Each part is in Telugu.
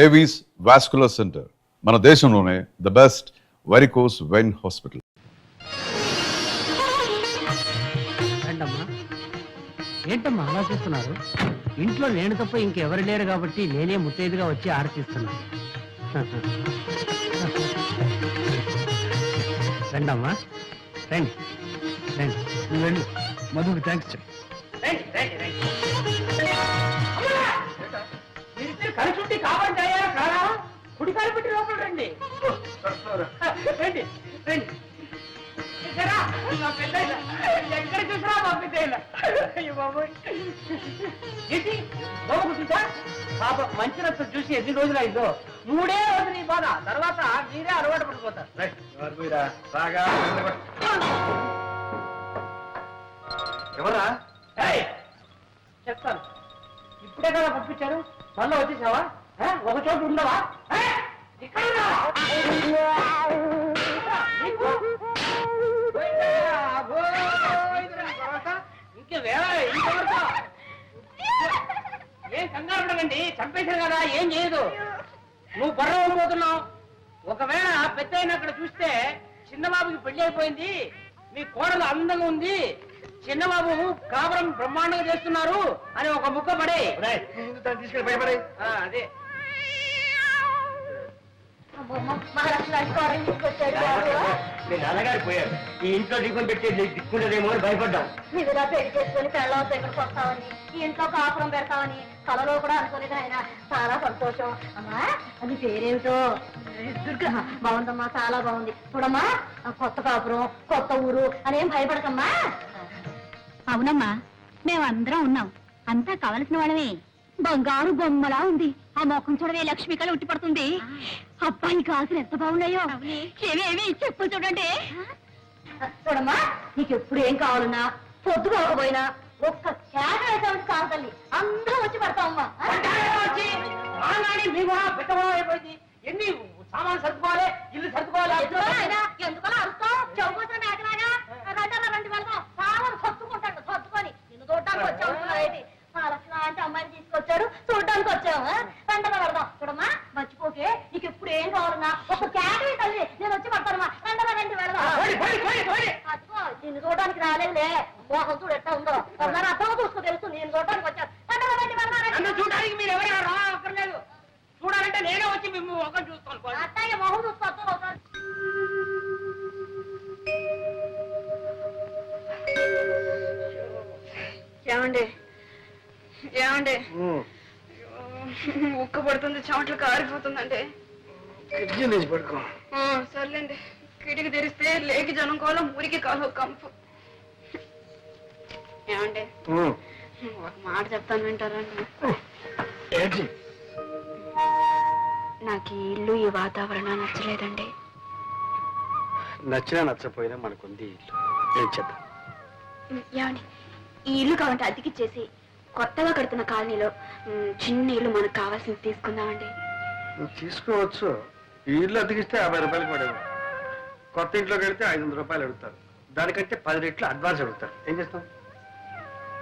ఏవీస్ వాస్కులర్ సెంటర్, మన దేశంలోనే the best varicose vein hospital. ఏంటమ్మా ఆలోచిస్తున్నారు? ఇంట్లో నేను తప్ప ఇంకెవరు లేరు కాబట్టి నేనే ముత్తైదుగా వచ్చి ఆరతిస్తున్నాను. రండమ్మా, రండి రండి. నువ్వు వెళ్ళు, మధుకి థ్యాంక్స్ చెప్పు. కలిసి కావాలి కారా, కుడి కాలు పెట్టి లోపల రండి. రండి రండి. ఎక్కడ చూసినా మా పెద్ద పాప మంచి రక్తం చూసి ఎన్ని రోజులు అయిందో. 3 రోజులు నీ బాధ, తర్వాత మీరే అలవాటు పడిపోతారు. ఎవరా? చెప్తాను. ఇప్పుడే కదా పంపించారు, మళ్ళీ వచ్చేసావా? ఒక చోటు ఉండవా? ఏం కంగారు పడకండి, చంపేశారు కదా, ఏం చేయదు. నువ్వు బర్రం పోతున్నావు. ఒకవేళ పెద్ద అయిన అక్కడ చూస్తే చిన్నబాబుకి పెళ్లి అయిపోయింది, మీ కోడలు అందంగా ఉంది, చిన్నబాబు కాపురం బ్రహ్మాండంగా చేస్తున్నారు అని ఒక ముక్క పడే తీసుకెళ్ళి భయపడే. అదే నాన్నగారు పోయారు, ఈ ఇంట్లో దిక్కుని పెట్టే దిక్కుండదేమో అని భయపడ్డాం. నిజంగా పెళ్లి చేసుకుని పెళ్ళవతో ఇక్కడికి వస్తామని, ఈ ఇంట్లో కాపురం పెడతామని కలలో కూడా అనుకోలేదు ఆయన. చాలా సంతోషం. అమ్మా అది పేరేమిటో? దుర్గా. బాగుందమ్మా, చాలా బాగుంది. చూడమ్మా, కొత్త కాపురం, కొత్త ఊరు అనేం భయపడకమ్మా. అవునమ్మా, మేమందరం ఉన్నాం, అంతా కావలసిన వాళ్ళమే. బంగారు బొమ్మలా ఉంది. ఆ మొఖం చూడవే, లక్ష్మి కళ ఉట్టి పడుతుంది. అబ్బాయి కాసులు ఎంత బాగున్నాయో. ఏమేమి చెప్పు చూడండి. చూడమ్మా, నీకు ఎప్పుడు ఏం కావాలన్నా, పొద్దు కాకపోయినా ఒక్క చేట వేసామని కాదు తల్లి, అందరం వచ్చి పడతామమ్మా. మీ పెట్టబో అయిపోయింది. ఎన్ని సామాన్లు సర్దుకోవాలి, ఇల్లు సర్దుకోవాలి. ఎందుకలా అరుస్తావు? చెవుకోసం మేకలాగా రండి వెళ్దాం. సామాను సర్దుకుంటాడు, సర్దుకొని నిన్ను చూడటానికి వచ్చావు. అంటే అమ్మాయిని తీసుకొచ్చారు, చూడడానికి వచ్చాము. వెంటనే వెళ్దాం. చూడమ్మా, మర్చిపోకే, నీకు ఎప్పుడు ఏం కావాలన్నా ఒక క్యాటరీ తల్లి, నేను వచ్చి పడతానమ్మా. వెంటనే రండి వెళ్దాం. అదిగో నిన్ను చూడడానికి రాలేదులే, మోహం చూడు ఎట్టా ఉందో. ఒకసారి అర్థం చూసుకో, తెలుసు నేను చూడడానికి వచ్చాను. వెంటనే రండి వెళ్దాం. చూడడానికి మీరు ఎవరైనా రా అక్కర్లేదు, చూడాలంటే నేనే వచ్చి మేము ఒక చూస్తాను. అత్తయ్య మొహం చూసుకోవచ్చు ఒకసారి. ఏమండి ఏమండి, ఉక్క పడుతుంది, చెమట్లు కారిపోతుందండి. పడుకో. సర్లేండి, కిటికి తెరిస్తే లేకి జనం కోలం, ఊరికి కాలం కంపు. ఏమండి, ఒక మాట చెప్తాను, వింటారండి? నాకు ఈ ఇల్లు, ఈ వాతావరణం నచ్చలేదండి. నచ్చినా నచ్చపోయినా మనకుంది ఇల్లు, ఏం చేద్దాం? ఏమండి, ఈ ఇల్లు కావాలంటే అద్దెకిచ్చేసి కొత్తగా కడుతున్న కాలనీలో చిన్న ఇల్లు మనకు కావాల్సింది తీసుకుందామండి. తీసుకోవచ్చు. ఈ ఇల్లు అతికిస్తే 50 రూపాయలు పడేవారు, కొత్త ఇంట్లోకి వెళ్తే 500 రూపాయలు అడుగుతారు. దానికంటే 10 రెట్లు అడ్వాన్స్ అడుగుతారు. ఏం చేస్తాం?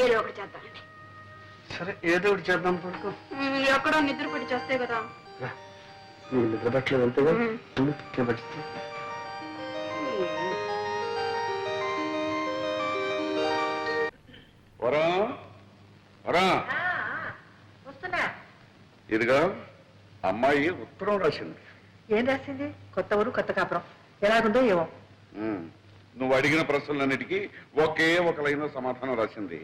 ఏదో ఒకటి చేద్దామండి. సరే, ఏదో ఒకటి చేద్దాం. పడుకో. ఎక్కడో నిద్ర పడి చేస్తే కదా. నువ్వు నిద్ర పట్టలేదు అంతేగా, పట్టిస్తా. ఇదిగా అమ్మాయి ఉత్తరం రాసింది. ఏం రాసింది? కొత్త ఊరు, కొత్త కాపురం, ఎలాగుందో ఏమో. నువ్వు అడిగిన ప్రశ్నలన్నిటికీ ఒకే ఒక లైన్ సమాధానం రాసింది.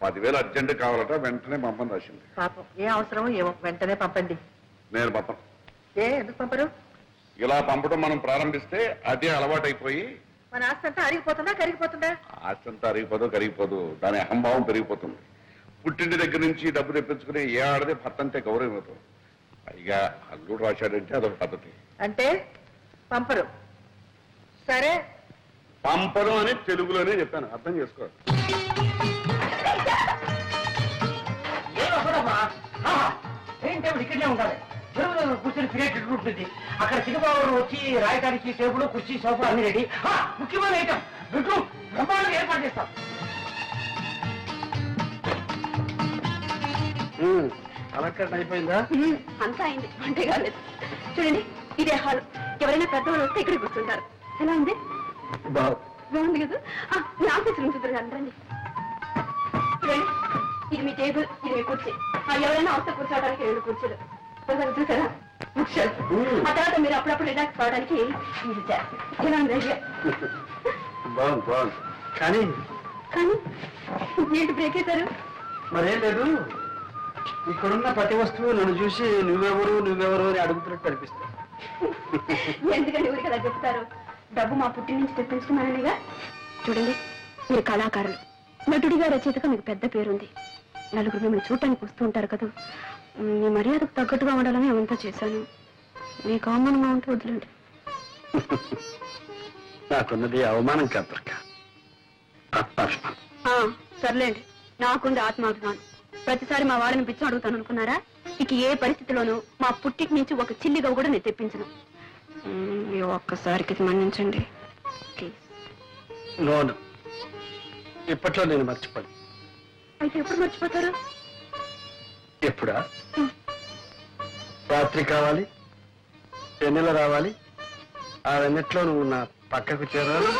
10,000 అర్జెంట్ కావాలట, వెంటనే పంపని రాసింది. పాపం, ఏ అవసరమో ఏమో, వెంటనే పంపండి. నేను పంపను. ఎందుకు పంపరు? ఇలా పంపడం మనం ప్రారంభిస్తే అదే అలవాటైపోయి మన ఆస్తి అంతా అరిగిపోతుందా, కరిగిపోతుందా? ఆస్తి అంతా అరిగిపోదు, కరిగిపోదు, దాని అహంభావం పెరిగిపోతుంది. పుట్టింటి దగ్గర నుంచి డబ్బు తెప్పించుకుని ఏ ఆడదే భర్త అంతే గౌరవం ఇవ్వదు. పైగా అల్లుడు రాశాడంటే అదొక పద్ధతి. అంటే పంపరు. సరే, పంపరు అని తెలుగులోనే చెప్పాను, అర్థం చేసుకో. ఇక్కడే ఉండాలి, కూర్చొని క్రియేటివ్ ఉంటుంది. అక్కడ చిన్నబాబు వచ్చి రాయడానికి టేబుల్, కుర్చీ, సోఫా అన్ని రెడీ. ముఖ్యమైన ఐటమ్ బెడ్రూమ్ బ్రహ్మాండంగా ఏర్పాటు చేస్తాం. అలంకరణ అయిపోయిందా? అంతా అయింది, అంటే కాలేదు. చూడండి, ఇదే హాల్. ఎవరైనా పెద్దవాళ్ళు వస్తే ఇక్కడ కూర్చుంటారు. ఎలా ఉంది? బాగుంది కదా. మీ ఆఫీస్ రూమ్ చూద్దరు రండి. చూడండి, ఇది మీ టేబుల్, ఇది మీ కుర్చీ. ఎవరైనా వస్తే కూర్చోవడానికి 2 కుర్చీలు. చూసారా? ఆ తర్వాత మీరు అప్పుడప్పుడు రిలాక్స్ కావడానికి ఇది చేస్తారు. ఎలా ఉంది ఐడియా? బాగుంది బాగుంది. కానీ కానీ ఏంటి బ్రేక్ అవుతారు? మరేం లేదు, ఇక్కడున్న ప్రతి వస్తువు నన్ను చూసి నువ్వెవరు అని అడుగుతున్నట్టు అనిపిస్తుంది. ఎందుకంటే ఊరికి అలా చెప్తారు? డబ్బు మా పుట్టి నుంచి తెప్పించుకున్నాననిగా. చూడండి, మీరు కళాకారులు, నటుడిగా రచయితగా మీకు పెద్ద పేరుంది. నలుగురు మిమ్మల్ని చూడటానికి వస్తూ ఉంటారు కదా. మీ మర్యాదకు తగ్గట్టుగా ఉండాలని అవంతా చేశాను. మీకు అవమానంగా ఉంటే వదిలేండి. నాకున్నది అవమానం కాదు దుర్గ, ఆత్మాభిమానం. సర్లేండి, నాకుంది ఆత్మాభిమానం. ప్రతిసారి మా వాళ్ళని పిచ్చం అడుగుతాను అనుకున్నారా? ఇక ఏ పరిస్థితిలోనూ మా పుట్టికి నుంచి ఒక చిల్లిగా కూడా నేను తెప్పించను. ఈ ఒక్కసారికి మన్నించండి ప్లీజ్. నోను, ఇప్పట్లో నేను మర్చిపోను. అయితే ఎప్పుడు మర్చిపోతారు? ఎప్పుడా? రాత్రి కావాలి, వెన్నెల రావాలి, ఆ వెన్నెట్లో నువ్వు నా పక్కకు చేరాలి.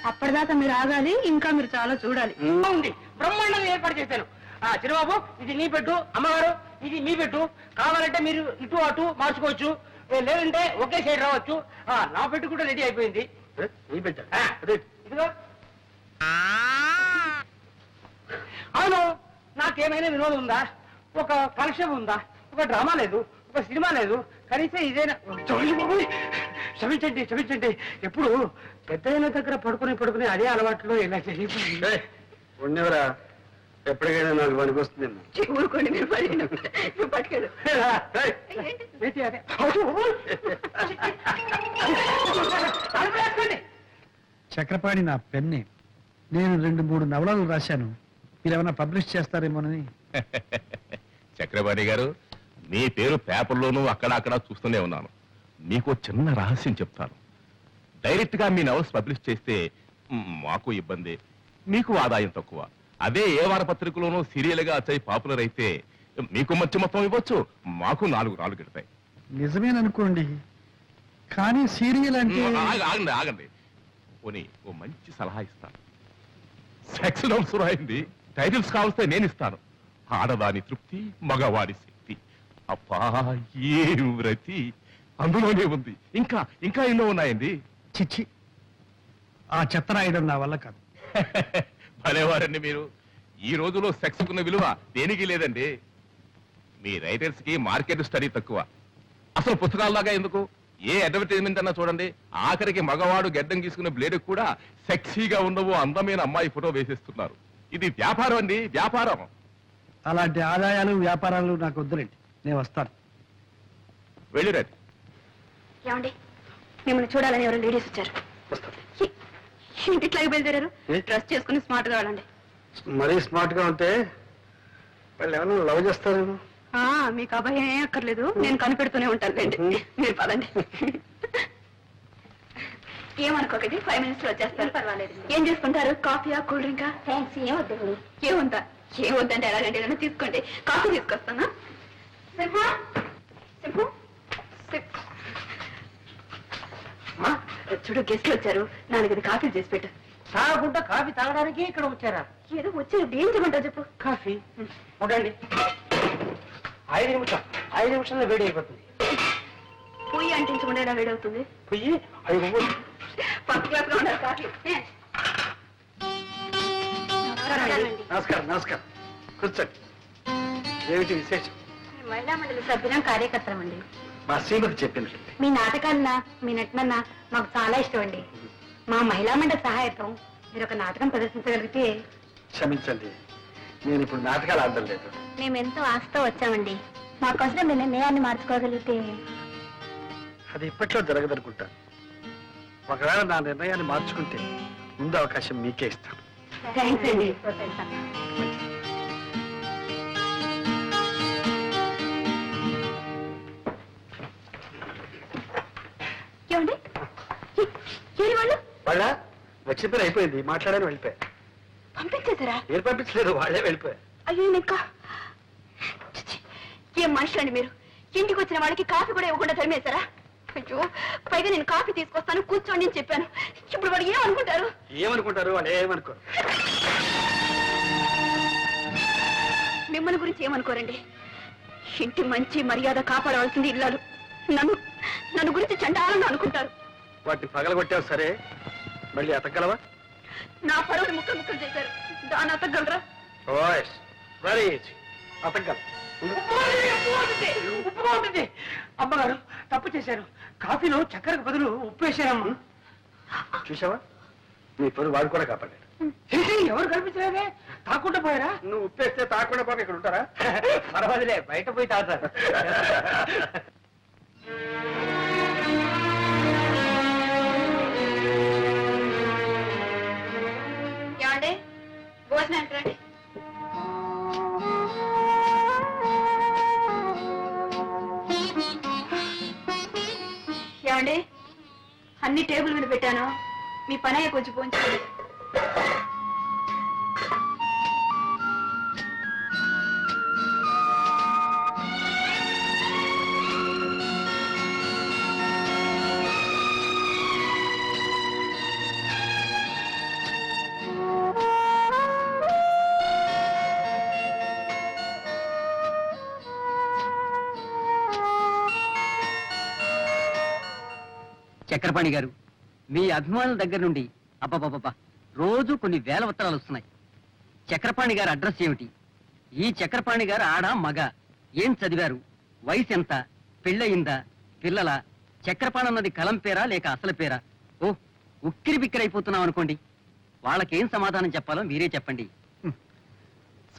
అప్పటిదాకా మీరు ఆగాలి, ఇంకా మీరు చాలా చూడాలి. ఉంది, బ్రహ్మాండంగా ఏర్పాటు చేశాను. చిరుబాబు, ఇది నీ పెట్టు. అమ్మగారు, ఇది మీ పెట్టు. కావాలంటే మీరు ఇటు అటు మార్చుకోవచ్చు, లేదంటే ఒకే సైడ్ రావచ్చు. నా పెట్టు కూడా రెడీ అయిపోయింది. నీ పెట్ట ఇదిగో. అవును, నాకేమైనా వినోదం ఉందా? ఒక కాలక్షేపం ఉందా? ఒక డ్రామా లేదు, ఒక సినిమా లేదు, కనీసం ఇదేనా? క్షమించండి క్షమించండి. ఎప్పుడు పెద్దయిన దగ్గర పడుకుని అదే అలవాట్లో ఇలా జరిగిపోయింది. ఉండేవరా, ఎప్పటికైనా నాకు పనికొస్తుంది. ఊరుకోండి, మీరు పట్టుకెళ్ళు. చక్రపాణి నా పెన్నే. నేను 2-3 నవలలు రాశాను, మీరేమైనా పబ్లిష్ చేస్తారేమోనని. చక్రపాణి గారు, మీ పేరు పేపర్లోనూ అక్కడ చూస్తూనే ఉన్నాను. మీకు చిన్న రహస్యం చెప్తాను. డైరెక్ట్ గా మీ నవల్స్ పబ్లిష్ చేస్తే మాకు ఇబ్బంది, మీకు ఆదాయం తక్కువ. అదే ఏ వారపత్రికలోనూ సీరియల్ గా వచ్చి పాపులర్ అయితే మీకు మంచి మొత్తం ఇవ్వచ్చు, మాకు 4 రాళ్ళు గిడతాయి. నిజమేననుకోండి, కానీ సీరియల్ అంటే... ఆగండి పోనీ ఓ మంచి సలహా ఇస్తాను. సెక్స్ నోట్స్ రాయింది, టైటిల్స్ కావలిస్తే నేను ఇస్తాను. ఆడదాని తృప్తి, మగవాడి శక్తి. అబ్బా, ఏ వ్రతి అందులోనే ఉంది. ఇంకా ఎన్నో ఉన్నాయండి. చిచ్చి, ఆ చెత్త రాయడం నా వల్ల కాదు. భలేవారండి మీరు. ఈ రోజులో సెక్స్ కున్న విలువ దేనికి లేదండి. మీ రైటర్స్ కి మార్కెట్ స్టడీ తక్కువ. అసలు పుస్తకాల్లాగా ఎందుకు, ఏ అడ్వర్టైజ్మెంట్ అన్నా చూడండి, ఆఖరికి మగవాడు గెడ్డం గీసుకునే బ్లేడ్ కూడా సెక్సీగా ఉండవు అందమైన అమ్మాయి ఫోటో వేసేస్తున్నారు. ఇది వ్యాపారం అండి, వ్యాపారం. అలాంటి ఆదాయాలు వ్యాపారాలు నాకు వద్దులేండి, నేను వస్తాను. వెళ్ళిరండి. ఏమండి, మిమ్మల్ని చూడాలని ఎవరు లేడీస్ వచ్చారు. ఇంటిట్లాగే బయలుదేరారు. డ్రెస్ చేసుకుని స్మార్ట్ గా వెళ్ళండి. మరీ స్మార్ట్ గా ఉంటే వాళ్ళు ఏమన్నా లవ్ చేస్తారేమో. మీకు అభయం ఏం అక్కర్లేదు, నేను కనిపెడుతూనే ఉంటాను లేండి. మీరు పదండి. ఏమనుకోకండి, 5 minutes లో వచ్చేస్తారు. పర్వాలేదు. ఏం చేసుకుంటారు? కాఫీయా, కూల్ డ్రింకా? థ్యాంక్స్, ఏమొద్దు. ఏముందా? ఏమొద్దంటే ఎలాగంటే ఏదైనా తీసుకోండి. కాఫీ తీసుకొస్తానా? సింహ, సింహు, చూడు, గెస్ట్లు వచ్చారు. 4 కాఫీ చేసి పెట్టు. తాగకుండా కాఫీ తాగడానికి ఇక్కడ వచ్చారా? ఏదో వచ్చారు, ఏం చేయమంటావు చెప్పు. కాఫీ ఉండండి. 5 నిమిషాల్లో వేడి అయిపోతుంది. పొయ్యి అంటించకుండా ఎలా వేడవుతుంది? పొయ్యి 5 ఫస్ట్ క్లాస్ గా ఉండాలి కాఫీ. నమస్కారం నమస్కారం, కూర్చోండి. ఏమిటి విశేషం? మహిళా మండలి సభ్యులం, కార్యకర్తలం అండి. మా శ్రీమతి చెప్పింది. మీ నాటకాలన్నా మీ నటనన్నా మాకు చాలా ఇష్టం అండి. మా మహిళా మండలి సహాయతం మీరు ఒక నాటకం ప్రదర్శించగలిగితే. క్షమించండి, నేను ఇప్పుడు నాటకాలు ఆడడం లేదు. మేము ఎంతో ఆశతో వచ్చామండి. మాకోసం మీ నిర్ణయాన్ని మార్చుకోగలిగితే. అది ఇప్పట్లో జరగదనుకుంటా. ఒకవేళ నా నిర్ణయాన్ని మార్చుకుంటే ముందు అవకాశం మీకే ఇస్తాను. థ్యాంక్స్ అండి. ఏమండి, ఏరి వాళ్ళు వాళ్ళ వచ్చిన పని అయిపోయింది, మాట్లాడని వెళ్ళిపోయారు. పంపించేశారా? మీరు పంపించలేదు, వాళ్ళే వెళ్ళిపోయారు. అయ్యో, ఇంకా ఏం మనుషులు అండి మీరు? ఇంటికి వచ్చిన వాళ్ళకి కాఫీ కూడా ఇవ్వకుండా తరిమేశారా? అయ్యో, పైగా నేను కాఫీ తీసుకొస్తాను కూర్చోండి అని చెప్పాను. ఇప్పుడు వాడు ఏమనుకుంటారు? ఏమనుకుంటారు? వాళ్ళు ఏమనుకోరు. మిమ్మల్ని గురించి ఏమనుకోరండి. ఇంటి మంచి మర్యాద కాపాడవలసింది ఇల్లాలు. నన్ను గురించి చండాలంగా అనుకుంటారు. వాటిని పగలగొట్టావు సరే, మళ్ళీ అతగలవా? నా పరువుని ముక్కలు చేశారు. దాన్ని అతగలరా? ఓయ్, వెరీ ఈజీ. అతగల. ఉప్పుగా ఉంటుంది. అమ్మగారు తప్పు చేశారు. కాఫీలో చక్కెరకు బదులు ఉప్పు వేశారమ్మా. చూసావా, నీ పరువు వాడు కూడా కాపాడాడు. ఎవరు కనిపించలేదే, తాకుండా పోయారా? నువ్వు ఉప్పేస్తే తాకుండా పోక ఇక్కడ ఉంటారా? పర్వాలేదులే, బయట పోయి తాగుతారు. ఏమండి, భోజనానికి రండి. ఏమండి, అన్ని టేబుల్ మీద పెట్టాను. మీ పని అయ్యే కొంచెం పోంచుకోండి. చక్రపాణి గారు, మీ అభిమానుల దగ్గర నుండి అబ్బబ్బబ్బా రోజు కొన్ని వేల ఉత్తరాలు వస్తున్నాయి. చక్రపాణి గారి అడ్రస్ ఏమిటి? ఈ చక్రపాణి గారు ఆడ మగ, ఏం చదివారు, వయసు ఎంత, పెళ్ళయిందా, పిల్లల, చక్రపాణి అన్నది కలం పేరా లేక అసలు పేరా? ఓ, ఉక్కిరి బిక్కిరి అయిపోతున్నాం అనుకోండి. వాళ్ళకేం సమాధానం చెప్పాలో మీరే చెప్పండి.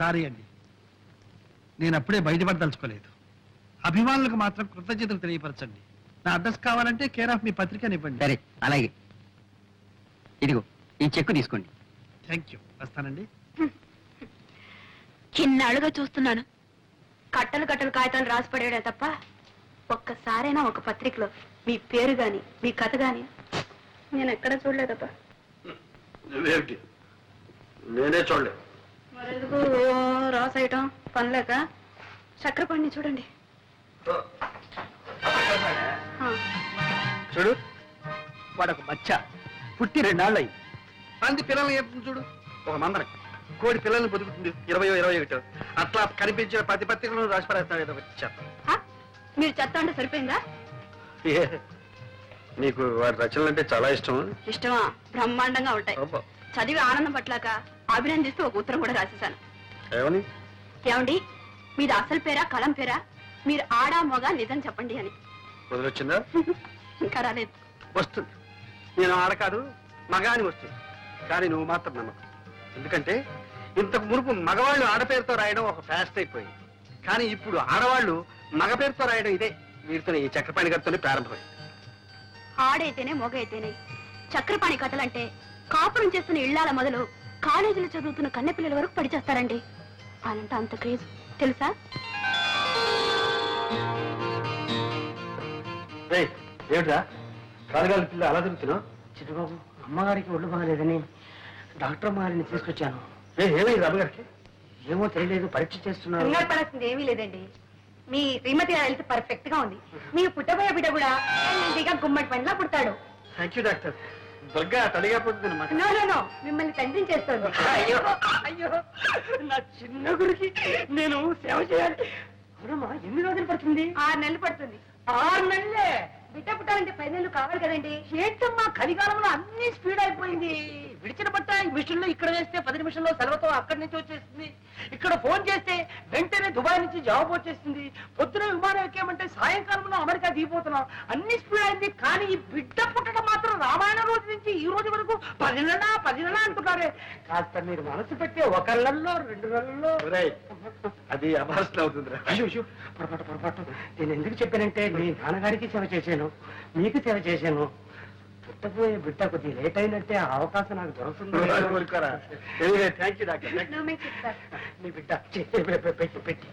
సారీ అండి, నేను అప్పుడే బయటపడదలుచుకోలేదు. అభిమానులకు మాత్రం కృతజ్ఞతలు తెలియపరచండి. నా అడ్రస్ కావాలంటే కేర్ ఆఫ్ మీ పత్రికనివ్వండి. సరే, అలాగే. ఇదిగో ఈ చెక్కు తీసుకోండి. Thank you. వస్తానండి. చిన్నాళ్ళుగా చూస్తున్నాను. కట్టలు కట్టలు కాగితాలు రాసి పడేయడే తప్ప ఒక్కసారైనా ఒక పత్రికలో మీ పేరు గాని మీ కథ గాని నేను ఎక్కడ చూడలేదప్ప. నువ్వేమిటి? నేనే చూడలేదు. మరెందుకు రాసేయటం పనిలేక? చక్రపాణిని చూడండి. చూడు, వాడొక బచ్చ పుట్టి 2 నాళ్ళు అయ్యి అంది పిల్లల్ని చెప్తుంది. చూడు, ఒక మందన కోడి పిల్లల్ని బతుకుతుంది 20-21 అట్లా కనిపించిన ప్రతి పత్రికలను రాసి పడేస్తాడు. ఏదో చెత్త. మీరు చెత్త అంటే సరిపోయిందా? నీకు వాడి రచనలు అంటే చాలా ఇష్టం. ఇష్టమా? బ్రహ్మాండంగా ఉంటాయి. అబ్బా. చదివి ఆనందం పట్లాక అభినందిస్తూ ఒక ఉత్తరం కూడా రాసేశాను. ఏమని? ఏమండి, మీది అసలు పేరా కలం పేరా? మీరు ఆడా మగ నిజం చెప్పండి అని. వదిలొచ్చిందా? ఇంకా రాలేదు. వస్తుంది. నేను ఆడ కాదు మగ అని వస్తుంది. కానీ నువ్వు మాత్రం నమ్మకం. ఎందుకంటే ఇంతకు మునుపు మగవాళ్ళు ఆడపేరుతో రాయడం ఒక ఫ్యాస్ట్ అయిపోయింది. కానీ ఇప్పుడు ఆడవాళ్ళు మగ పేరుతో రాయడం ఇదే వీరితో ఈ చక్రపాణి గారితోనే ప్రారంభమైంది. ఆడైతేనే మొగ అయితేనే చక్రపాణి కథలంటే కాపురం చేస్తున్న ఇళ్లాల మొదలు కాలేజీలో చదువుతున్న కన్నెపిల్లల వరకు పడిచేస్తారండి. అనంటే అంత క్రేజ్ తెలుసా? ఏమిట్రా కాలుగాలి పిల్ల అలా తిరుగుతున్నావు? చిట్టుబాబు, అమ్మగారికి ఒళ్ళు బాగలేదని డాక్టర్ గారిని తీసుకొచ్చాను. ఏమైంది అమ్మగారికి? ఏమో తెలియలేదు, పరీక్ష చేస్తున్నారు. కంగారు పడాల్సింది ఏమీ లేదండి. మీ శ్రీమతి హెల్త్ పర్ఫెక్ట్ గా ఉంది. మీరు పుట్టబోయే బిడ్డ కూడా హెల్తీగా గుమ్మడి పనిలా పుడతాడు. Thank you doctor. దుర్గా తల్లిగా పుట్టింది అన్నమాట. నో నో నో, మిమ్మల్ని తండ్రి చేస్తుంది. అయ్యో అయ్యో, నా చిన్న గురికి నేను సేవ చేయాలి. అవునమ్మా, ఎన్ని రోజులు పడుతుంది? 6 నెలలు పడుతుంది. 6 నెలలే? బిడ్డ పుట్టాలంటే 10 నెలలు కావాలి కదండి. ఏంటమ్మా, కలికాలంలో అన్ని స్పీడ్ అయిపోయింది. విడిచిన బట్ట ఈ మిషన్ లో ఇక్కడ వేస్తే 10 నిమిషంలో సెలవుతో అక్కడి నుంచి వచ్చేస్తుంది. ఇక్కడ ఫోన్ చేస్తే వెంటనే దుబాయ్ నుంచి జవాబు వచ్చేస్తుంది. పొద్దున విమానం ఎక్కామంటే సాయంకాలంలో అమెరికా దిగిపోతున్నాం. అన్ని స్పీడ్ అయింది. కానీ ఈ బిడ్డ పుట్టడం మాత్రం రామాయణ రోజు నుంచి ఈ రోజు వరకు 10 నెలల అంటున్నారే. కాస్త మీరు మనసు పెట్టి 1 నెలలో 2 నెలల్లో. అది అభాసన అవుతుంది. అయ్యో, పొరపాటు. నేను ఎందుకు చెప్పానంటే మీ నాన్నగారికి సేవ చేశాను, మీకు సేవ చేశాను. పుట్టబోయే బిడ్డ కొద్దిగా లేట్ అయినట్టే ఆ అవకాశం నాకు దొరుకుతుంది. Thank you doctor. No, make it, sir. నీ బిడ్డ పెట్టి